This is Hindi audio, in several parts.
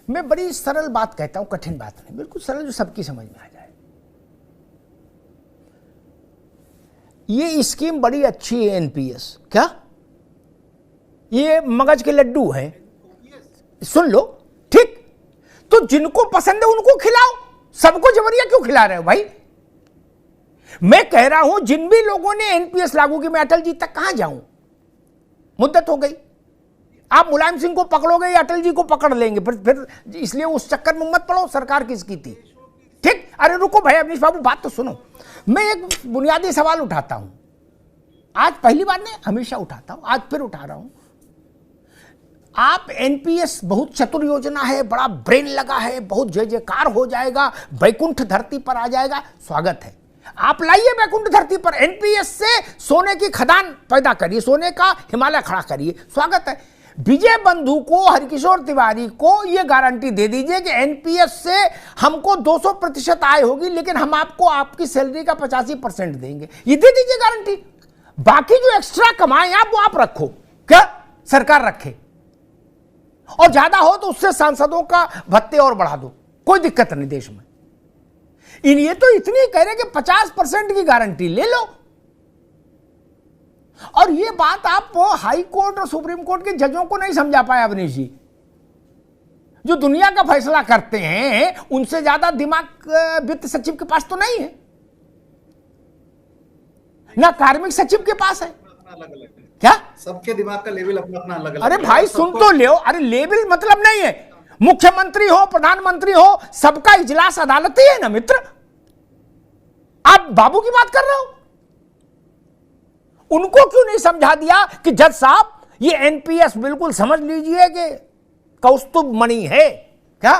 मैं बड़ी सरल बात कहता हूं, कठिन बात नहीं, बिल्कुल सरल जो सबकी समझ में आ जाए। ये स्कीम बड़ी अच्छी है एनपीएस। क्या ये मगज के लड्डू है? सुन लो, ठीक, तो जिनको पसंद है उनको खिलाओ, सबको जबरिया क्यों खिला रहे हो भाई? मैं कह रहा हूं जिन भी लोगों ने एनपीएस लागू की, मैं अटल जी तक कहां जाऊं, मुद्दत हो गई। आप मुलायम सिंह को पकड़ोगे या अटल जी को पकड़ लेंगे, फिर इसलिए उस चक्कर में मत पड़ो सरकार किसकी थी। ठीक, अरे रुको भाई अवनीश बाबू, बात तो सुनो। मैं एक बुनियादी सवाल उठाता हूं, आज पहली बार नहीं, हमेशा उठाता हूं, आज फिर उठा रहा हूं। आप एनपीएस बहुत चतुर योजना है, बड़ा ब्रेन लगा है, बहुत जय जयकार हो जाएगा, वैकुंठ धरती पर आ जाएगा, स्वागत है। आप लाइए वैकुंठ धरती पर, एनपीएस से सोने की खदान पैदा करिए, सोने का हिमालय खड़ा करिए, स्वागत है। विजय बंधु को, हरकिशोर तिवारी को यह गारंटी दे दीजिए कि एनपीएस से हमको 200% आय होगी, लेकिन हम आपको आपकी सैलरी का 85% देंगे, ये दे दीजिए गारंटी। बाकी जो एक्स्ट्रा कमाए आप वो आप रखो, क्या सरकार रखे, और ज्यादा हो तो उससे सांसदों का भत्ते और बढ़ा दो, कोई दिक्कत नहीं देश में। ये तो इतनी कह रहे कि 50% की गारंटी ले लो। और ये बात आप हाई कोर्ट और सुप्रीम कोर्ट के जजों को नहीं समझा पाए अवनीश जी, जो दुनिया का फैसला करते हैं, उनसे ज्यादा दिमाग वित्त सचिव के पास तो नहीं है, ना कार्मिक सचिव के पास है। क्या सबके दिमाग का लेवल अपना अपना अलग अलग। अरे भाई सुन तो लो, अरे लेवल मतलब नहीं है, मुख्यमंत्री हो, प्रधानमंत्री हो, सबका इजलास अदालती है ना मित्र। आप बाबू की बात कर रहे हो, उनको क्यों नहीं समझा दिया कि जज साहब ये एनपीएस बिल्कुल समझ लीजिए कि कौस्तुभ मणि है। क्या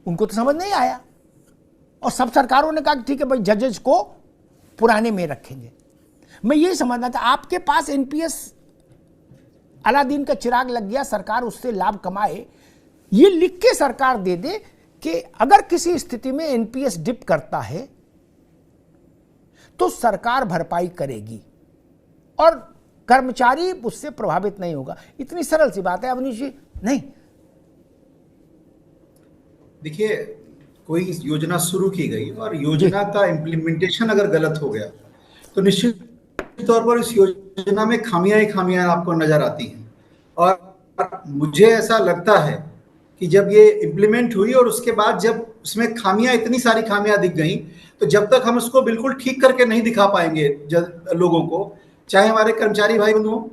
उनको तो समझ नहीं आया, और सब सरकारों ने कहा कि ठीक है भाई जजेस को पुराने में रखेंगे। मैं यही समझना था, आपके पास एनपीएस अलादीन का चिराग लग गया, सरकार उससे लाभ कमाए, ये लिख के सरकार दे दे कि अगर किसी स्थिति में एनपीएस डिप करता है तो सरकार भरपाई करेगी और कर्मचारी उससे प्रभावित नहीं होगा। इतनी सरल सी बात है अवनीश जी। नहीं, देखिए, कोई योजना शुरू की गई और योजना का इम्प्लीमेंटेशन अगर गलत हो गया तो निश्चित तौर पर इस योजना में खामियां ही खामियां आपको नजर आती हैं। और मुझे ऐसा लगता है कि जब ये इम्प्लीमेंट हुई और उसके बाद जब उसमें खामियां, इतनी सारी खामियां दिख गई, तो जब तक हम उसको बिल्कुल ठीक करके नहीं दिखा पाएंगे लोगों को, चाहे हमारे कर्मचारी भाई बंधु हो,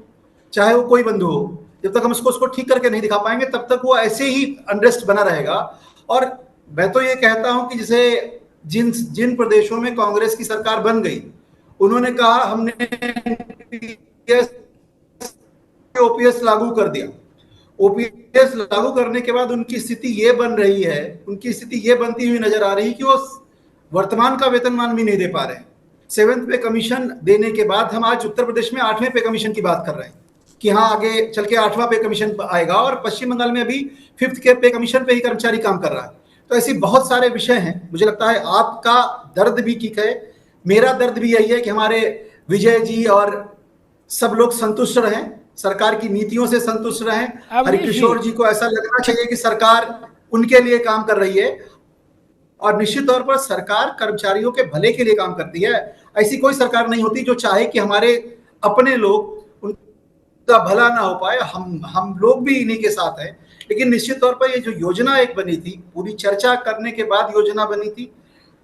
चाहे वो कोई बंधु हो, जब तक हम उसको ठीक करके नहीं दिखा पाएंगे तब तक वो ऐसे ही अनरेस्ट बना रहेगा। और मैं तो ये कहता हूं कि जैसे जिन प्रदेशों में कांग्रेस की सरकार बन गई, उन्होंने कहा हमने ओपीएस लागू कर दिया। ओपीएस लागू करने के बाद उनकी स्थिति ये बन रही है, उनकी स्थिति ये बनती हुई नजर आ रही कि वो वर्तमान का वेतनमान भी नहीं दे पा रहे हैं। 7th पे कमीशन देने के बाद हम आज उत्तर प्रदेश में 8वें पे कमीशन की बात कर रहे हैं कि हाँ आगे चल के 8वां पे कमीशन आएगा, और पश्चिम बंगाल में अभी 5th के पे कमीशन पे ही कर्मचारी काम कर रहा है। तो ऐसी बहुत सारे विषय हैं। मुझे लगता है आपका दर्द भी ठीक है, मेरा दर्द भी यही है कि हमारे विजय जी और सब लोग संतुष्ट रहें, सरकार की नीतियों से संतुष्ट रहें। हरकिशोर जी को ऐसा लगना चाहिए कि सरकार उनके लिए काम कर रही है, और निश्चित तौर पर सरकार कर्मचारियों के भले के लिए काम करती है। ऐसी कोई सरकार नहीं होती जो चाहे कि हमारे अपने लोग, उनका भला ना हो पाए। हम लोग भी इन्हीं के साथ हैं। लेकिन निश्चित तौर पर ये जो योजना एक बनी थी, पूरी चर्चा करने के बाद योजना बनी थी,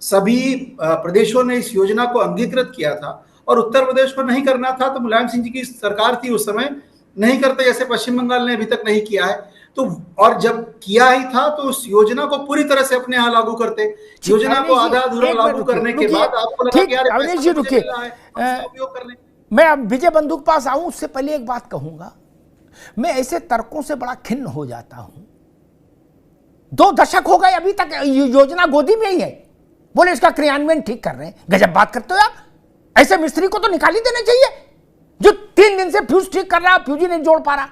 सभी प्रदेशों ने इस योजना को अंगीकृत किया था, और उत्तर प्रदेश को नहीं करना था तो मुलायम सिंह जी की सरकार थी उस समय, नहीं करते, जैसे पश्चिम बंगाल ने अभी तक नहीं किया है। तो और जब किया ही था तो उस योजना को पूरी तरह से अपने यहाँ लागू करते। योजना को आधा अधूरा लागू करने के बाद आपको लगा कि यार अवनीश जी रुकिए, उपयोग कर लें। मैं अब विजय बंधु के पास आऊं उससे पहले एक बात कहूंगा। मैं ऐसे तर्कों से बड़ा खिन्न हो जाता हूं। 2 दशक हो गए अभी तक योजना गोदी में ही है, बोले इसका क्रियान्वयन ठीक कर रहे हैं। गजब बात करते हो यार, ऐसे मिस्त्री को तो निकाल ही देना चाहिए जो 3 दिन से फ्यूज ठीक कर रहा, फ्यूज ही नहीं जोड़ पा रहा,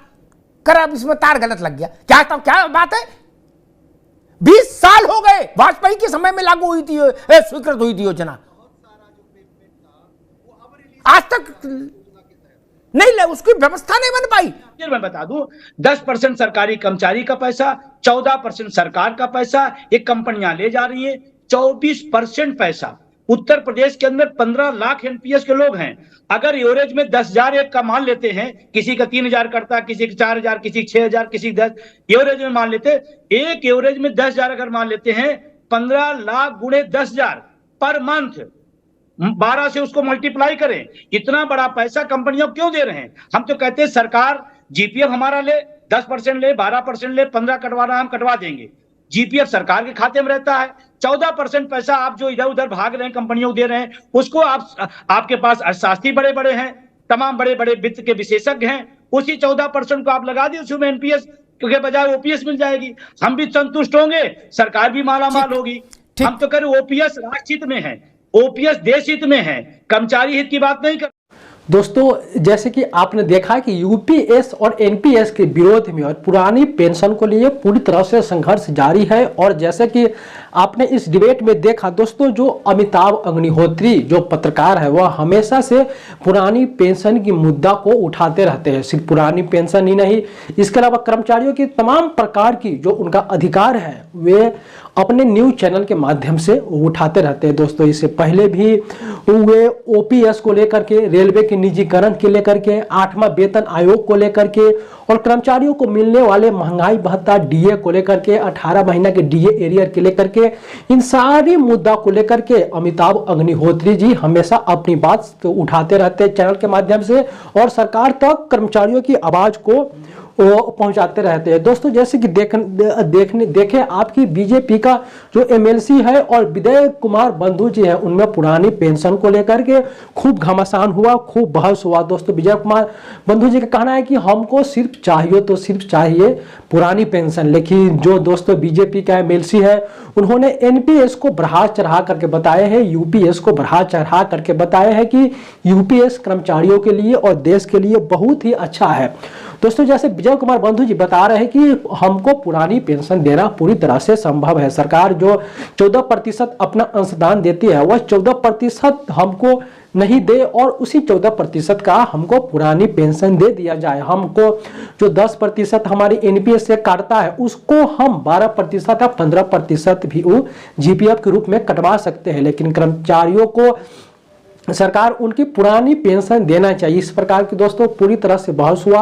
कर अब इसमें तार गलत लग गया। क्या बात है? 20 साल हो गए, वाजपेयी के समय में लागू हुई थी, स्वीकृत हुई थी योजना, आज तक नहीं, उसकी व्यवस्था नहीं बन पाई। फिर मैं बता दूं, 10% सरकारी कर्मचारी का पैसा, 14% सरकार का पैसा ये कंपनियां ले जा रही हैं। 24% पैसा उत्तर प्रदेश के अंदर 15 लाख एनपीएस के लोग हैं। अगर एवरेज में 10,000 एक का मान लेते हैं, किसी का 3,000 करता, किसी का 4,000, किसी का 6,000, किसी का 10, एवरेज में मान लेते, एक एवरेज में 10,000 अगर मान लेते हैं, 15 लाख गुणे 10,000 पर मंथ, 12 से उसको मल्टीप्लाई करें, इतना बड़ा पैसा कंपनियों क्यों दे रहे हैं? हम तो कहते हैं सरकार जीपीएफ हमारा ले, 10% ले, 12% ले, 15 कटवाना हम कटवा देंगे। जीपीएफ सरकार के खाते में रहता है। 14% पैसा आप जो इधर उधर भाग रहे हैं, कंपनियों को दे रहे हैं, उसको आपके पास अर्थशास्त्री बड़े बड़े हैं, तमाम बड़े बड़े वित्त के विशेषज्ञ हैं, उसी 14% को आप लगा दिए उसमें एनपीएस के बजाय ओपीएस मिल जाएगी। हम भी संतुष्ट होंगे, सरकार भी मालामाल होगी। हम तो कह रहे ओपीएस राष्ट्र हित में है, ओपीएस देश हित में है, कर्मचारी हित की बात नहीं कर। दोस्तों, जैसे कि आपने देखा कि यूपीएस और एनपीएस के विरोध में और पुरानी पेंशन को लिए पूरी तरह से संघर्ष जारी है। और जैसे कि आपने इस डिबेट में देखा दोस्तों, जो अमिताभ अग्निहोत्री जो पत्रकार है वह हमेशा से पुरानी पेंशन की मुद्दा को उठाते रहते हैं। सिर्फ पुरानी पेंशन ही नहीं, इसके अलावा कर्मचारियों की तमाम प्रकार की जो उनका अधिकार है वे अपने न्यूज चैनल के माध्यम से उठाते रहते हैं। दोस्तों, इससे पहले भी वे ओपीएस को लेकर के, रेलवे के निजीकरण के लेकर के, 8वां वेतन आयोग को लेकर के और कर्मचारियों को मिलने वाले महंगाई भत्ता डीए को लेकर के, 18 महीना के डीए एरियर के लेकर के, इन सारी मुद्दा को लेकर के अमिताभ अग्निहोत्री जी हमेशा अपनी बात उठाते रहते हैं चैनल के माध्यम से और सरकार तक कर्मचारियों की आवाज को पहुंचाते रहते हैं। दोस्तों, जैसे कि देखें आपकी बीजेपी का जो एमएलसी है और विजय कुमार बंधु जी है, उनमें पुरानी पेंशन को लेकर के खूब घमासान हुआ, खूब बहस हुआ। दोस्तों, विजय कुमार बंधु जी का कहना है कि हमको सिर्फ चाहिए तो सिर्फ चाहिए पुरानी पेंशन। लेकिन जो दोस्तों बीजेपी का एमएलसी है, उन्होंने एनपीएस को बढ़ा चढ़ा करके बताया है, यूपीएस को बढ़ा चढ़ा करके बताया है कि यूपीएस कर्मचारियों के लिए और देश के लिए बहुत ही अच्छा है। दोस्तों, जैसे विजय कुमार बंधु जी बता रहे हैं कि हमको पुरानी पेंशन देना पूरी तरह से संभव है। सरकार जो 14% अपना अंशदान देती है वह 14% हमको नहीं दे और उसी 14% का हमको पुरानी पेंशन दे दिया जाए। हमको जो 10% हमारी एनपीएस से काटता है उसको हम 12% या 15% भी जीपीएफ के रूप में कटवा सकते हैं, लेकिन कर्मचारियों को सरकार उनकी पुरानी पेंशन देना चाहिए। इस प्रकार की दोस्तों पूरी तरह से बहस हुआ।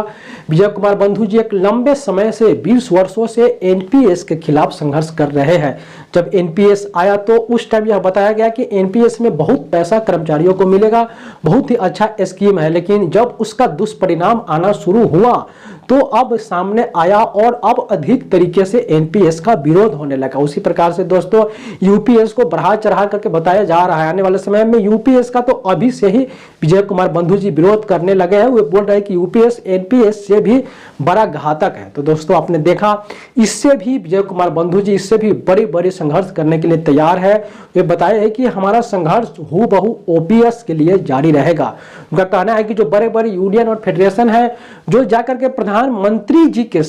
विजय कुमार बंधु जी एक लंबे समय से 20 वर्षों से एनपीएस के खिलाफ संघर्ष कर रहे हैं। जब एनपीएस आया तो उस टाइम यह बताया गया कि एनपीएस में बहुत पैसा कर्मचारियों को मिलेगा, बहुत ही अच्छा स्कीम है, लेकिन जब उसका दुष्परिणाम आना शुरू हुआ तो अब सामने आया और अब अधिक तरीके से एनपीएस का विरोध होने लगा। उसी प्रकार से दोस्तों यूपीएस को बढ़ा चढ़ा करके बताया जा रहा है। आने वाले समय में यूपीएस का तो अभी से ही विजय कुमार बंधु जी विरोध करने लगे हैं। वे बोल रहे हैं कि यूपीएस एनपीएस से भी बड़ा घातक है। तो दोस्तों आपने देखा, इससे भी विजय कुमार बंधु जी इससे भी बड़े बड़े संघर्ष करने के लिए तैयार है। वे बताए हैं कि हमारा संघर्ष हूबहू ओपीएस के लिए जारी रहेगा। उनका कहना है कि जो बड़े बड़े यूनियन और फेडरेशन है जो जाकर के प्रधानमंत्री जी के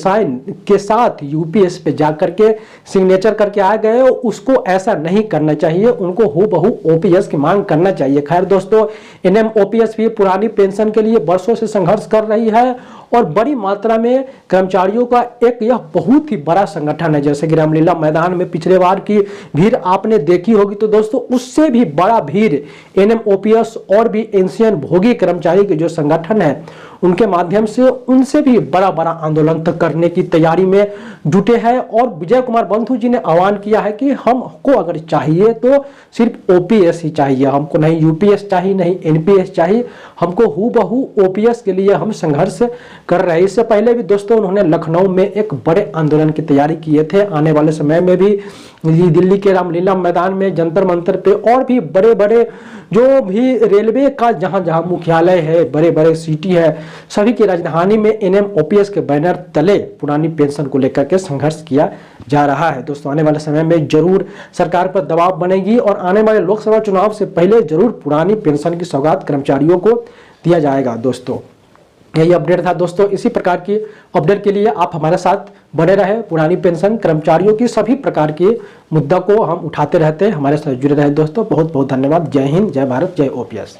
साथ यूपीएस पे जाकर के सिग्नेचर करके आ गए, उसको ऐसा नहीं करना चाहिए, उनको हूबहू ओपीएस की मांग करना चाहिए। खैर दोस्तों, एनएमओपीएस भी पुरानी पेंशन के लिए वर्षों से संघर्ष कर रही है और बड़ी मात्रा में कर्मचारियों का एक यह बहुत ही बड़ा संगठन है। जैसे कि रामलीला मैदान में पिछले बार की भीड़ आपने देखी होगी, तो दोस्तों उससे भी बड़ा भीड़ एनएमओपीएस और भी एनसीएन भोगी कर्मचारी के जो संगठन है उनके माध्यम से उनसे भी बड़ा बड़ा आंदोलन तक करने की तैयारी में जुटे हैं। और विजय कुमार बंधु जी ने आह्वान किया है कि हमको अगर चाहिए तो सिर्फ ओपीएस ही चाहिए, हमको नहीं यूपीएस चाहिए, नहीं एनपीएस चाहिए, हमको हूबहू ओपीएस के लिए हम संघर्ष कर रहे हैं। इससे पहले भी दोस्तों उन्होंने लखनऊ में एक बड़े आंदोलन की तैयारी किए थे। आने वाले समय में भी दिल्ली के रामलीला मैदान में, जंतर मंतर पे और भी बड़े बड़े जो भी रेलवे का जहां जहां मुख्यालय है, बड़े बड़े सिटी है, सभी की राजधानी में एनएमओपीएस के बैनर तले पुरानी पेंशन को लेकर के संघर्ष किया जा रहा है। दोस्तों आने वाले समय में जरूर सरकार पर दबाव बनेगी और आने वाले लोकसभा चुनाव से पहले जरूर पुरानी पेंशन की सौगात कर्मचारियों को दिया जाएगा। दोस्तों यही अपडेट था दोस्तों। इसी प्रकार की अपडेट के लिए आप हमारे साथ बने रहे। पुरानी पेंशन कर्मचारियों की सभी प्रकार के मुद्दा को हम उठाते रहते हैं, हमारे साथ जुड़े रहे दोस्तों। बहुत बहुत धन्यवाद। जय हिंद, जय भारत, जय ओपीएस।